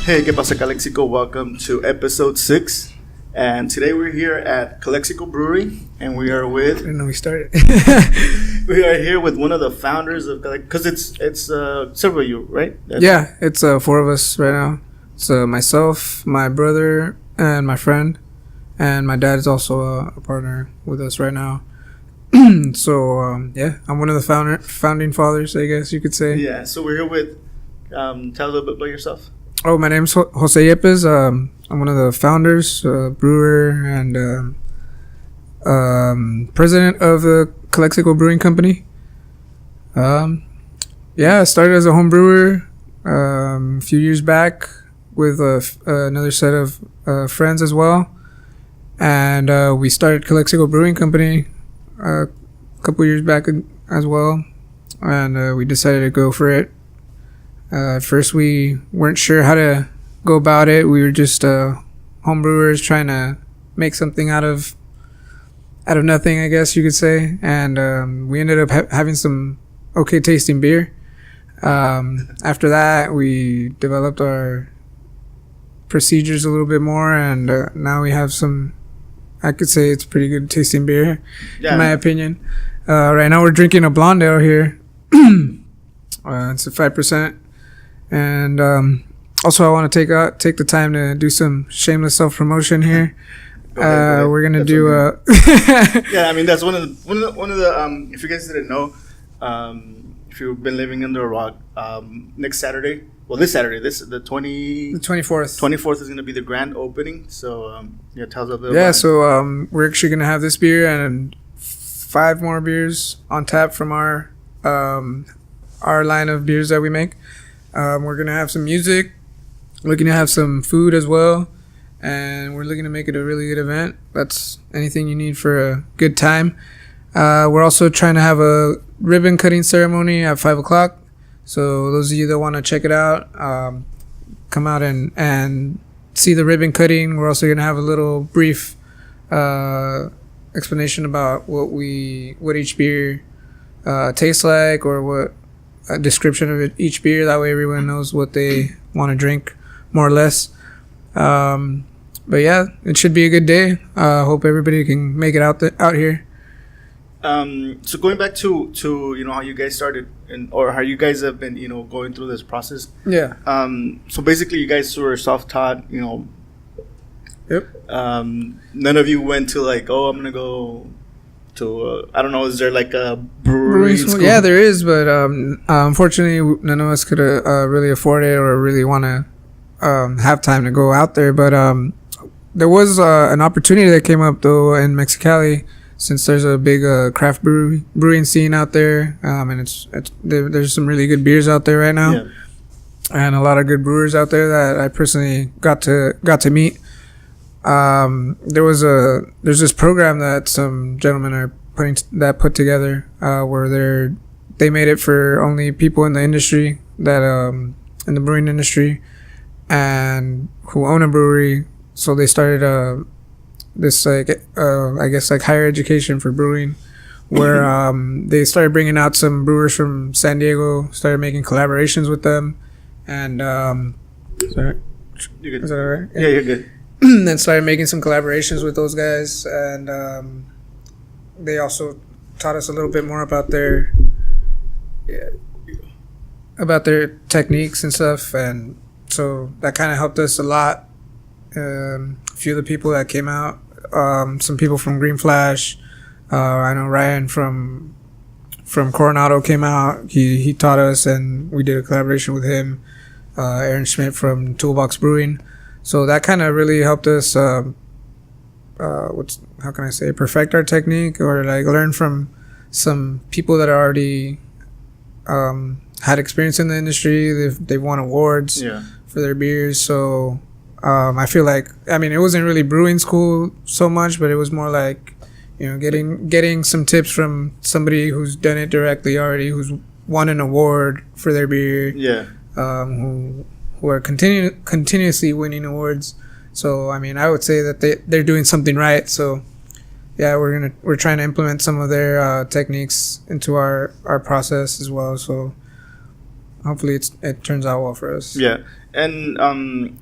Hey, ¿qué pasa, Calexico? Welcome to episode 6. And today we're here at Calexico Brewery, and we are with... I didn't know we started. We are here with one of the founders of Calexico, because it's several of you, right? Yeah, it's 4 of us right now. It's myself, my brother, and my friend. And my dad is also a partner with us right now. So, yeah, I'm one of the founding fathers, I guess you could say. Yeah, so we're here with... tell us a little bit about yourself. Oh, my name's Jose Yepez. I'm one of the founders, brewer, and president of the Calexico Brewing Company. Yeah, I started as a home brewer a few years back with another set of friends as well. And we started Calexico Brewing Company a couple years back as well. And we decided to go for it. At first, we weren't sure how to go about it. We were just home brewers trying to make something out of nothing, I guess you could say. And we ended up having some okay tasting beer. After that, we developed our procedures a little bit more, and now we have some. I could say it's pretty good tasting beer, in my opinion. Right now, we're drinking a blonde ale here. It's a 5%. And also, I want to take the time to do some shameless self-promotion here. We're gonna do yeah, I mean that's one of the if you guys didn't know, if you've been living under a rock, next Saturday, this Saturday, the 24th. 24th is gonna be the grand opening. So yeah, tell us a little. Yeah, so we're actually gonna have this beer and 5 more beers on tap from our line of beers that we make. We're going to have some music, looking to have some food as well, and we're looking to make it a really good event. That's anything you need for a good time. We're also trying to have a ribbon cutting ceremony at 5 o'clock. So those of you that want to check it out, come out and see the ribbon cutting. We're also going to have a little brief explanation about what each beer tastes like, or what a description of each beer. That way everyone knows what they want to drink, more or less. But yeah, it should be a good day. Hope everybody can make it out here. So going back to how you guys started, or how you guys have been going through this process. Yeah. So basically you guys were self-taught. Yep. None of you went to like, I'm gonna go to I don't know, is there like a brewery school? Yeah, there is, but unfortunately none of us could really afford it or really want to have time to go out there. But there was an opportunity that came up though in Mexicali, since there's a big craft brewing scene out there, and there's some really good beers out there right now. Yeah. And a lot of good brewers out there that I personally got to meet. There's this program that some gentlemen are put together, where they made it for only people in the industry that in the brewing industry, and who own a brewery. So they started this I guess higher education for brewing, where they started bringing out some brewers from San Diego, started making collaborations with them, and sorry, you're good. Is that all right? Yeah, you're good. Then started making some collaborations with those guys, and they also taught us a little bit more about their techniques and stuff, and so that kind of helped us a lot. A few of the people that came out, some people from Green Flash, I know Ryan from Coronado came out. He taught us, and we did a collaboration with him. Aaron Schmidt from Toolbox Brewing. So that kind of really helped us, perfect our technique, or like learn from some people that already had experience in the industry. They've won awards for their beers. So I feel like, it wasn't really brewing school so much, but it was more like, getting some tips from somebody who's done it directly already, who's won an award for their beer. Yeah. Who are continuously winning awards. So I would say that they're doing something right. So yeah, we're trying to implement some of their techniques into our process as well. So hopefully it turns out well for us. Yeah. And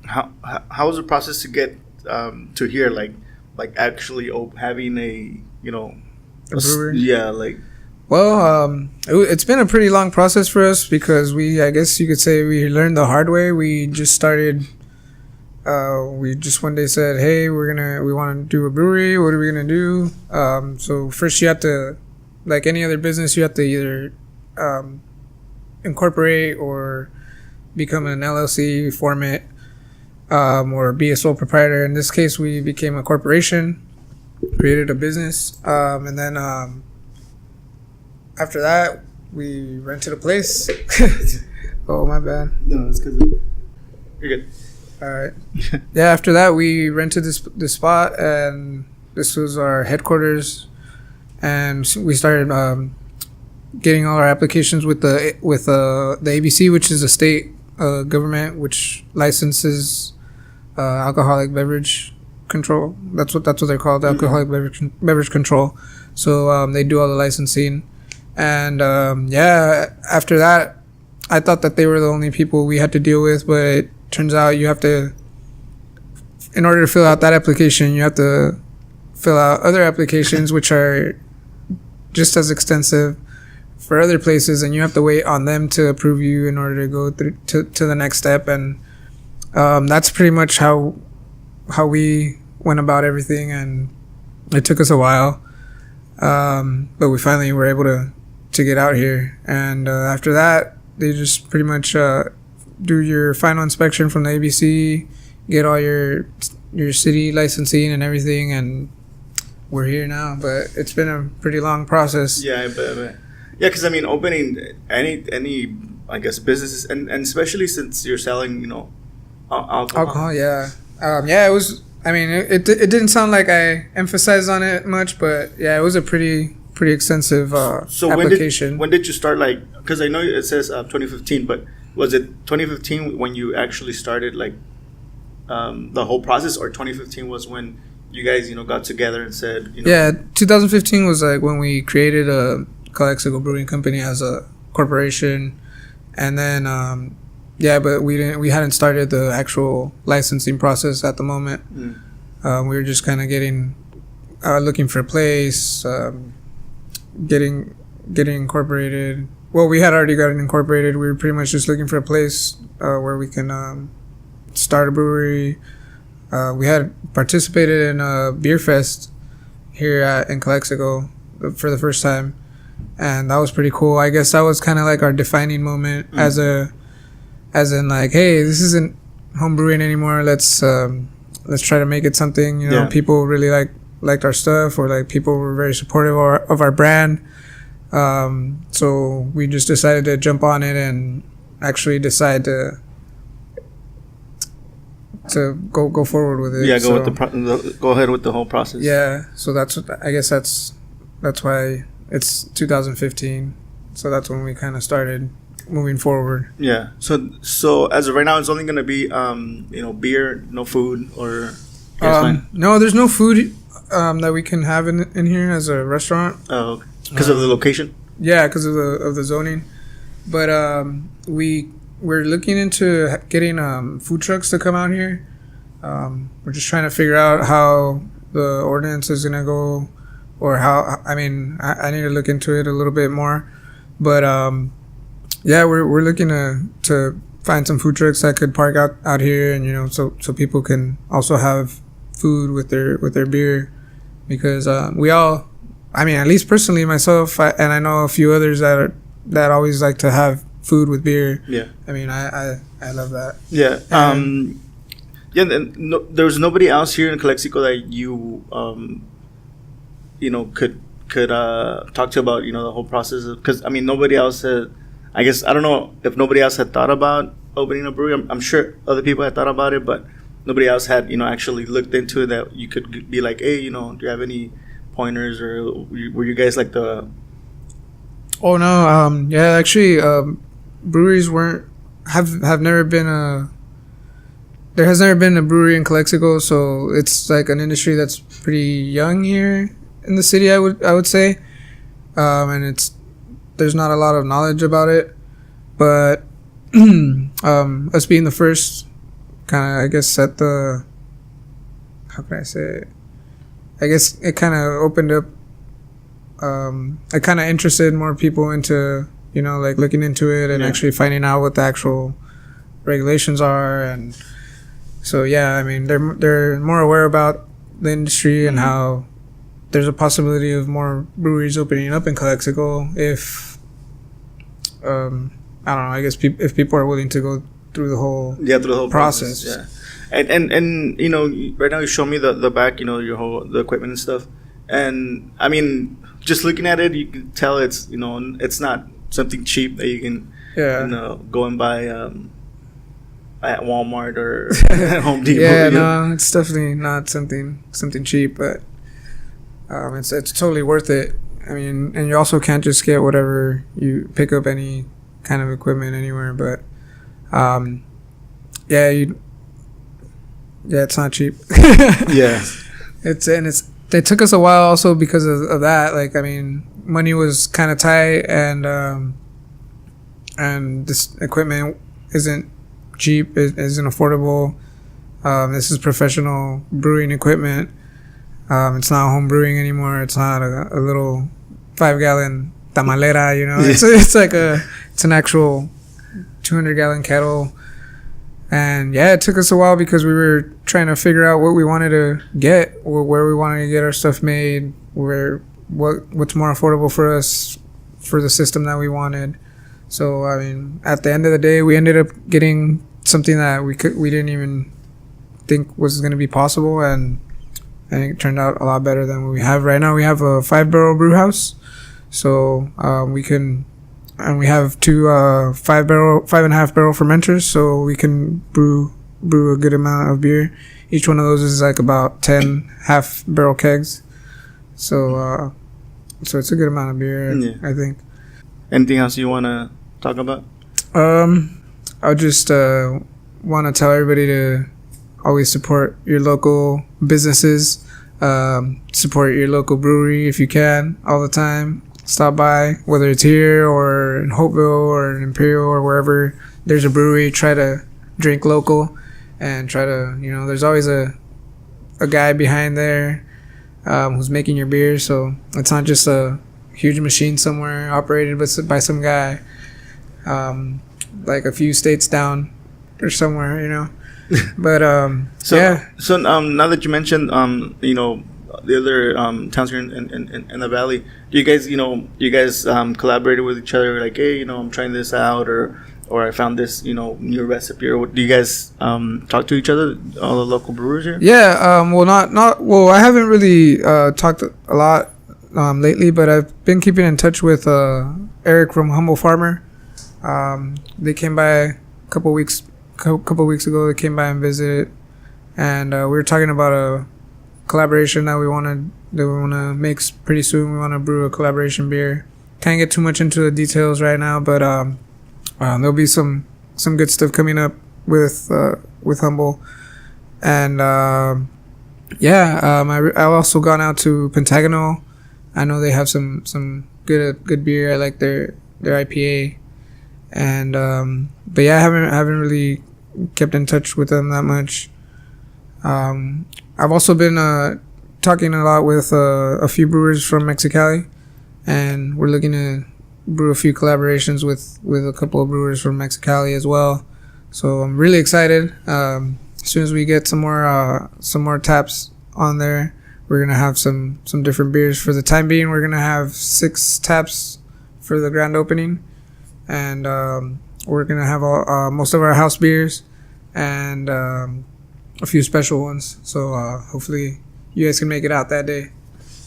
how was the process to get to here? Like actually having a A brewery? Yeah, like. Well, it's been a pretty long process for us because I guess you could say we learned the hard way. We just started. We just one day said, "Hey, we want to do a brewery. What are we gonna do?" So first you have to, like any other business, you have to either incorporate or become an LLC, form it, or be a sole proprietor. In this case, we became a corporation, created a business, and then after that, we rented a place. Oh, my bad. No, it's because you're good. All right. Yeah, after that, we rented this spot, and this was our headquarters, and we started getting all our applications with the ABC, which is a state government which licenses alcoholic beverage control. That's what they're called, alcoholic beverage control. So they do all the licensing, and after that, I thought that they were the only people we had to deal with, but it turns out you have to, in order to fill out that application, you have to fill out other applications which are just as extensive for other places, and you have to wait on them to approve you in order to go through to the next step. And that's pretty much how we went about everything, and it took us a while, but we finally were able to get out here. And after that, they just pretty much do your final inspection from the ABC, get all your city licensing and everything, and we're here now. But it's been a pretty long process. Yeah, but yeah, because I mean, opening any I guess businesses, and especially since you're selling alcohol. Yeah. It was. I mean, it didn't sound like I emphasized on it much, but yeah, it was a pretty extensive application. When did you start? Like, because I know it says 2015, but was it 2015 when you actually started like the whole process, or 2015 was when you guys got together and said Yeah, 2015 was like when we created a Calexico Brewing Company as a corporation, and then but we hadn't started the actual licensing process at the moment. We were just kind of looking for a place, getting incorporated. Well, we had already gotten incorporated. We were pretty much just looking for a place where we can start a brewery. We had participated in a beer fest here in Calexico for the first time, and that was pretty cool. I guess that was kind of like our defining moment as in like, hey, this isn't home brewing anymore. Let's try to make it something. People really liked our stuff, or like people were very supportive of our brand. So we just decided to jump on it and actually decide to go forward with it. Yeah, go ahead with the whole process. Yeah, so that's why it's 2015. So that's when we kind of started moving forward. Yeah. So as of right now, it's only gonna be beer, no food, or no, there's no food that we can have in here as a restaurant. Oh, because of the location. Yeah, because of the zoning. But we're looking into getting food trucks to come out here. We're just trying to figure out how the ordinance is gonna go, or how. I mean, I need to look into it a little bit more. But we're looking to find some food trucks that could park out here, and so people can also have food with their beer, because we all. I mean, at least personally, myself, and I know a few others that always like to have food with beer. Yeah. I mean, I love that. Yeah. There was nobody else here in Calexico that you could talk to about the whole process, because I mean, nobody else had. I guess I don't know if nobody else had thought about opening a brewery. I'm sure other people had thought about it, but nobody else had actually looked into it, that you could be like, hey, do you have any pointers, or were you guys like the? Oh no, actually, breweries have never been there has never been a brewery in Calexico, so it's like an industry that's pretty young here in the city. I would say, and there's not a lot of knowledge about it, but us being the first kind of, I guess, set the, how can I say it? I guess it kind of opened up, it kind of interested more people into, you know, like looking into it and actually finding out what the actual regulations are. And so, yeah, I mean, they're more aware about the industry and how there's a possibility of more breweries opening up in Calexico if, I don't know, I guess if people are willing to go through the whole process. Yeah. And you know, right now you show me the back, you know, the equipment and stuff. And I mean, just looking at it, you can tell it's, you know, it's not something cheap that you can, you know, go and buy at Walmart or at Home Depot. Yeah, no, it's definitely not something cheap, but it's totally worth it. I mean, and you also can't just get whatever you pick up any kind of equipment anywhere, but it's not cheap. Yeah, it took us a while also because of that. Like, I mean, money was kind of tight, and this equipment isn't cheap. It isn't affordable. This is professional brewing equipment. It's not home brewing anymore. It's not a little 5-gallon tamalera, you know. It's like it's an actual 200-gallon kettle. And yeah, it took us a while because we were trying to figure out what we wanted to get, or where we wanted to get our stuff made, what's more affordable for us for the system that we wanted. So I mean, at the end of the day, we ended up getting something that we didn't even think was going to be possible, and I think it turned out a lot better than what we have right now. We have a 5-barrel brew house, so we have two 5.5-barrel fermenters, so we can brew a good amount of beer. Each one of those is like about 10 half-barrel kegs, so it's a good amount of beer. I think. Anything else you want to talk about? I just want to tell everybody to always support your local businesses, support your local brewery if you can, all the time. Stop by, whether it's here or in Hopeville or in Imperial or wherever there's a brewery. Try to drink local and try to, you know, there's always a guy behind there who's making your beer, so it's not just a huge machine somewhere operated by some guy like a few states down or somewhere, you know. But so now that you mentioned you know, the other towns here in the valley, do you guys collaborated with each other, like, hey, you know, I'm trying this out, or I found this, you know, new recipe, or do you guys talk to each other, all the local brewers here? Yeah, well, I haven't really talked a lot lately, but I've been keeping in touch with Eric from Humble Farmer. They came by a couple weeks ago. They came by and visited, and we were talking about a collaboration that we want to make pretty soon. We want to brew a collaboration beer. Can't get too much into the details right now, but there'll be some good stuff coming up with Humble. And I've also gone out to Pentagonal. I know they have some good beer. I like their IPA, and but yeah, I haven't really kept in touch with them that much. I've also been talking a lot with a few brewers from Mexicali, and we're looking to brew a few collaborations with a couple of brewers from Mexicali as well. So I'm really excited. As soon as we get some more taps on there, we're gonna have some different beers. For the time being, we're gonna have 6 taps for the grand opening, and we're gonna have most of our house beers and a few special ones. So hopefully you guys can make it out that day.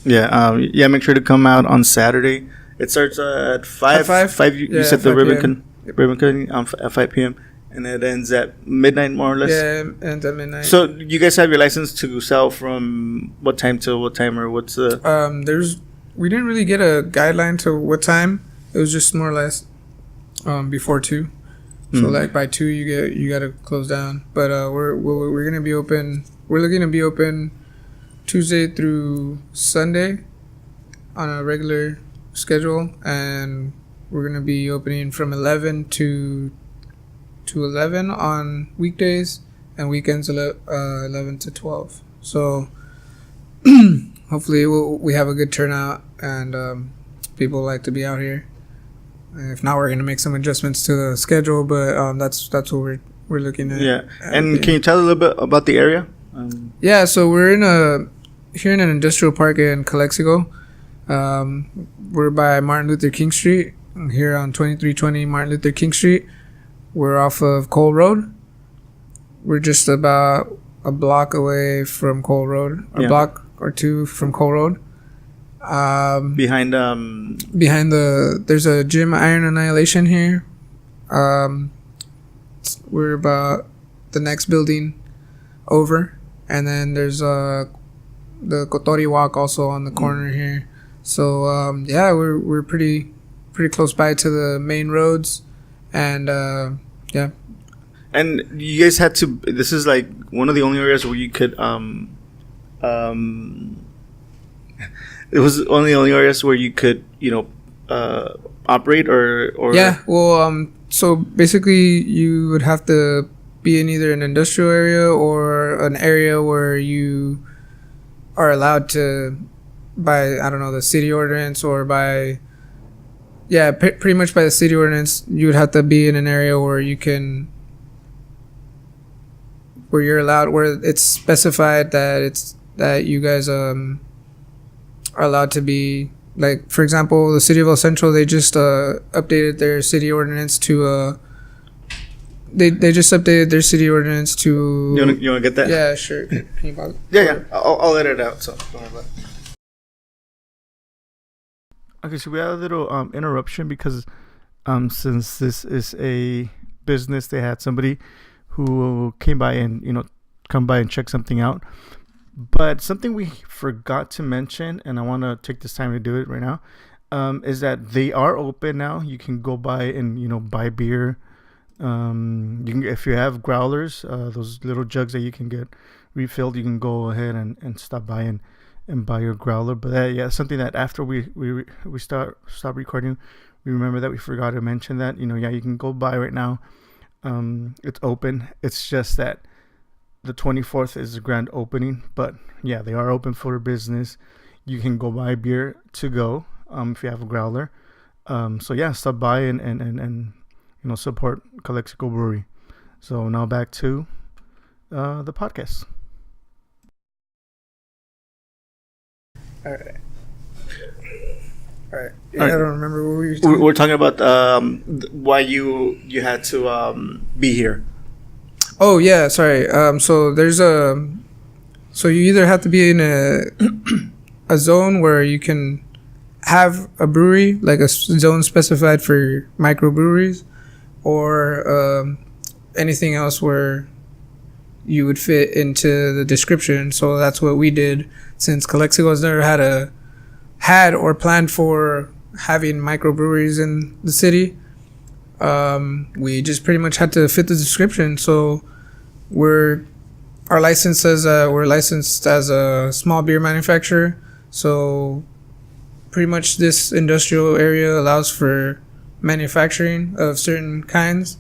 Yeah, make sure to come out on Saturday. It starts at 5. 5. You said the ribbon cutting at 5 p.m. and it ends at midnight, more or less. Yeah, it ends at midnight. So you guys have your license to sell from what time to what time, or what's the? We didn't really get a guideline to what time. It was just more or less before 2. So like by 2 you gotta close down. But we're gonna be open. We're looking to be open Tuesday through Sunday on a regular schedule, and we're gonna be opening from 11 to to 11 on weekdays, and weekends 11 to 12. So hopefully we have a good turnout, and people like to be out here. If not, we're gonna make some adjustments to the schedule, but that's what we're looking at. Yeah, and can you tell a little bit about the area? Yeah, so we're here in an industrial park in Calexico. We're by Martin Luther King Street, here on 2320 Martin Luther King Street. We're off of Cole Road. We're just about a block away from Cole Road, block or two from Cole Road. Behind there's a gym, Iron Annihilation here. We're about the next building over, and then there's the Kotori Walk also on the corner here. So we're pretty close by to the main roads, and yeah. And you guys had to. This is like one of the only areas where you could. It was only the only areas where you could, operate or. Yeah. Well, so basically, you would have to be in either an industrial area or an area where you are allowed to, by I don't know, the city ordinance, or by. Yeah, pretty much by the city ordinance, you would have to be in an area where you can. Where you're allowed, where it's specified that you guys are allowed to be, like, for example, the city of El Centro, they just updated their city ordinance to they just updated their city ordinance to. You wanna get that? Yeah, sure. Can you pause it? Yeah. I'll edit it out. So don't worry about it. Okay, so we had a little interruption because since this is a business, they had somebody who came by and come by and check something out. But something we forgot to mention, and I want to take this time to do it right now, is that they are open now. You can go by and buy beer. You can, if you have growlers, those little jugs that you can get refilled, you can go ahead and stop by and buy your growler. But something that after we stop recording, we remember that we forgot to mention that. You can go buy right now. It's open. It's just that the 24th is the grand opening, but yeah, they are open for business. You can go buy beer to go if you have a growler. So yeah, stop by and support Calexico Brewery. So now back to the podcast. All right. Yeah, I don't remember what we were talking. We're talking about why you had to be here. Oh yeah, sorry. So there's so you either have to be in a zone where you can have a brewery, like a zone specified for microbreweries, or anything else where you would fit into the description. So that's what we did, since Calexico's never had or planned for having microbreweries in the city. We just pretty much had to fit the description. So we're licensed as a small beer manufacturer. So pretty much this industrial area allows for manufacturing of certain kinds,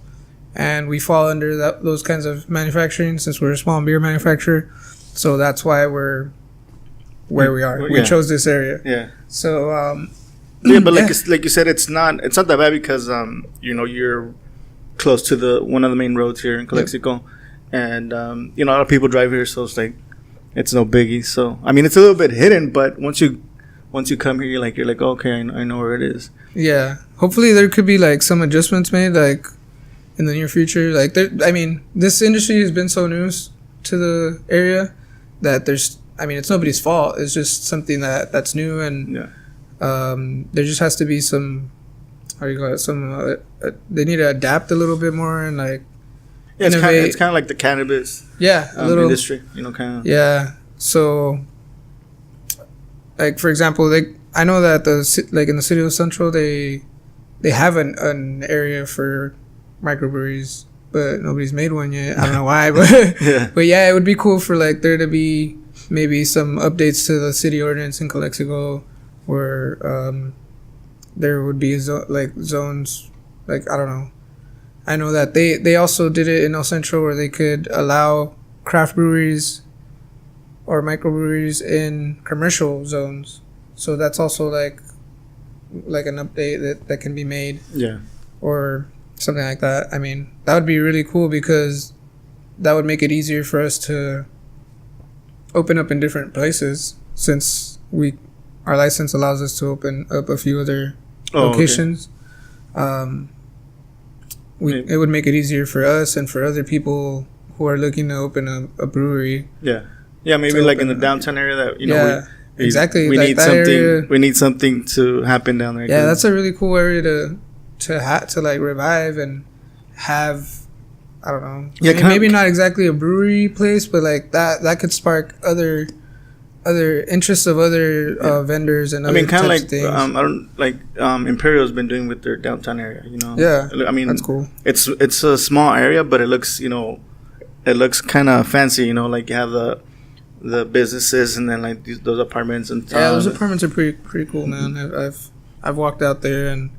and we fall under those kinds of manufacturing since we're a small beer manufacturer. So that's why we're where we are. We chose this area. Yeah. So but like you said, it's not that bad because you're close to one of the main roads here in Calexico, and a lot of people drive here, so it's like it's no biggie. So I mean, it's a little bit hidden, but once you come here, you're like okay, I know where it is. Yeah. Hopefully there could be like some adjustments made like in the near future. Like this industry has been so new to the area that it's nobody's fault. It's just something that's new, and there just has to be some, how do you call it? They need to adapt a little bit more and like. Yeah, it's kind of like the cannabis. Yeah, a little industry. Kind of. Yeah. So, like for example, I know that in the city of Central they have an area for microbreweries, but nobody's made one yet. I don't know why, but but yeah, it would be cool for like there to be maybe some updates to the city ordinance in Calexico, where there would be zones, like I don't know. I know that they also did it in El Centro where they could allow craft breweries or microbreweries in commercial zones. So that's also like an update that can be made. Yeah. Or something like that. I mean, that would be really cool because that would make it easier for us to open up in different places since our license allows us to open up a few other locations. Okay. It would make it easier for us and for other people who are looking to open a brewery. Yeah. Yeah, maybe like in the downtown area that, exactly. We like need something. Area, we need something to happen down there. Yeah, that's a really cool area to like revive and have. I don't know. Yeah, maybe not exactly a brewery place, but like that could spark other interests of other vendors and. I mean, kind of like things. I don't like Imperial's been doing with their downtown area. Yeah, I mean that's cool. It's a small area, but it looks kind of fancy. Like you have the businesses and then like those apartments and yeah, those apartments are pretty cool, man. I've walked out there and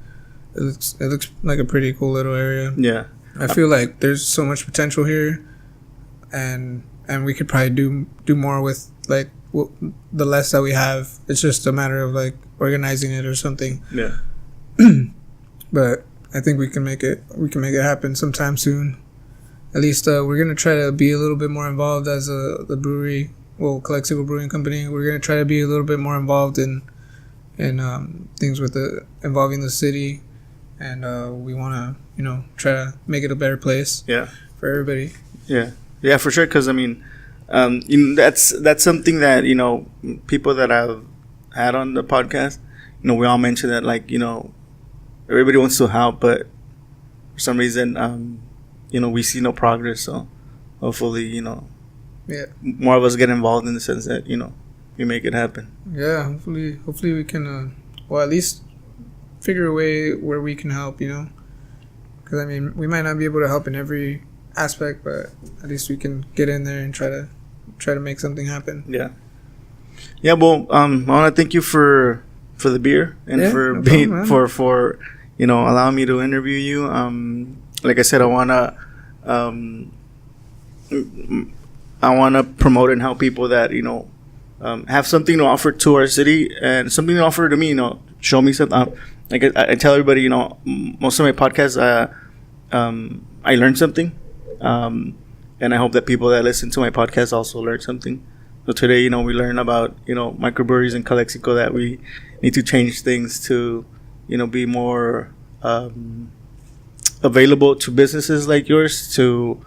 it looks like a pretty cool little area. Yeah, I feel like there's so much potential here, and we could probably do more with like the less that we have. It's just a matter of like organizing it or something. Yeah. But I think we can make it happen sometime soon. At least we're gonna try to be a little bit more involved as the brewery. Well, Calexico Brewing Company. We're gonna try to be a little bit more involved in things with involving the city, and we want to try to make it a better place. Yeah. For everybody. Yeah. Yeah, for sure. Because I mean, that's something that people that I've had on the podcast. We all mention that like everybody wants to help, but for some reason we see no progress. So hopefully yeah, more of us get involved in the sense that we make it happen. Yeah, hopefully we can at least figure a way where we can help. Because I mean we might not be able to help in every aspect, but at least we can get in there and try to make something happen. Yeah. Yeah. Well, I want to thank you for the beer and for being for allowing me to interview you. Like I said, I wanna promote and help people that have something to offer to our city and something to offer to me. Show me something. Like I tell everybody, most of my podcasts, I learned something, and I hope that people that listen to my podcast also learn something. So today, we learn about microbreweries in Calexico, that we need to change things to be more available to businesses like yours to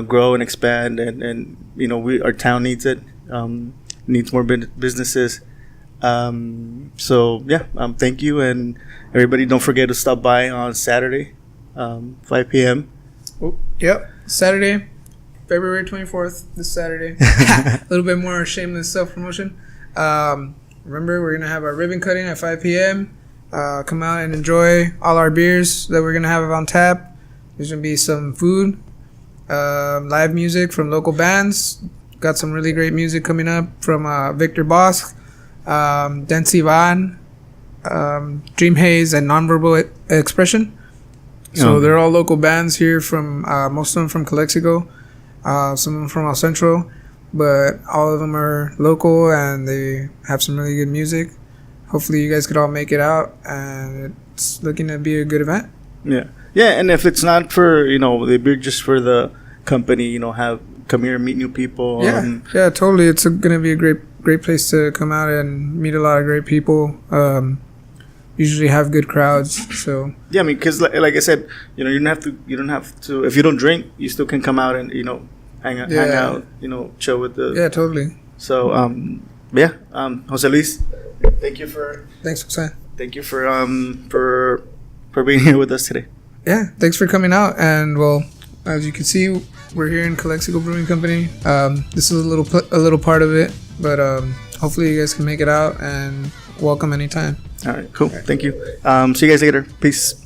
grow and expand, and our town needs it, needs more businesses. So yeah, thank you, and everybody don't forget to stop by on Saturday, 5 p.m. Oh, yep, Saturday, February 24th, this Saturday. A little bit more shameless self-promotion. Remember, we're gonna have our ribbon cutting at 5 p.m. Come out and enjoy all our beers that we're gonna have on tap. There's gonna be some food, live music from local bands. Got some really great music coming up from Victor Bosk, Densi Van, Dream Haze, and Nonverbal Expression. So they're all local bands here from most of them from Calexico, some of them from El Centro, but all of them are local and they have some really good music. Hopefully you guys could all make it out, and it's looking to be a good event. Yeah, and if it's not for the beer, just for the company, come here and meet new people. Yeah, totally. It's gonna be a great place to come out and meet a lot of great people. Usually have good crowds. So yeah, I mean, because like I said, you don't have to. If you don't drink, you still can come out and hang out, chill with the. Yeah, totally. So Jose Luis, thanks, Jose. Thank you for being here with us today. Yeah, thanks for coming out. And well, as you can see, we're here in Calexico Brewing Company. This is a little part of it, but hopefully you guys can make it out, and welcome anytime. All right, cool. Thank you. See you guys later. Peace.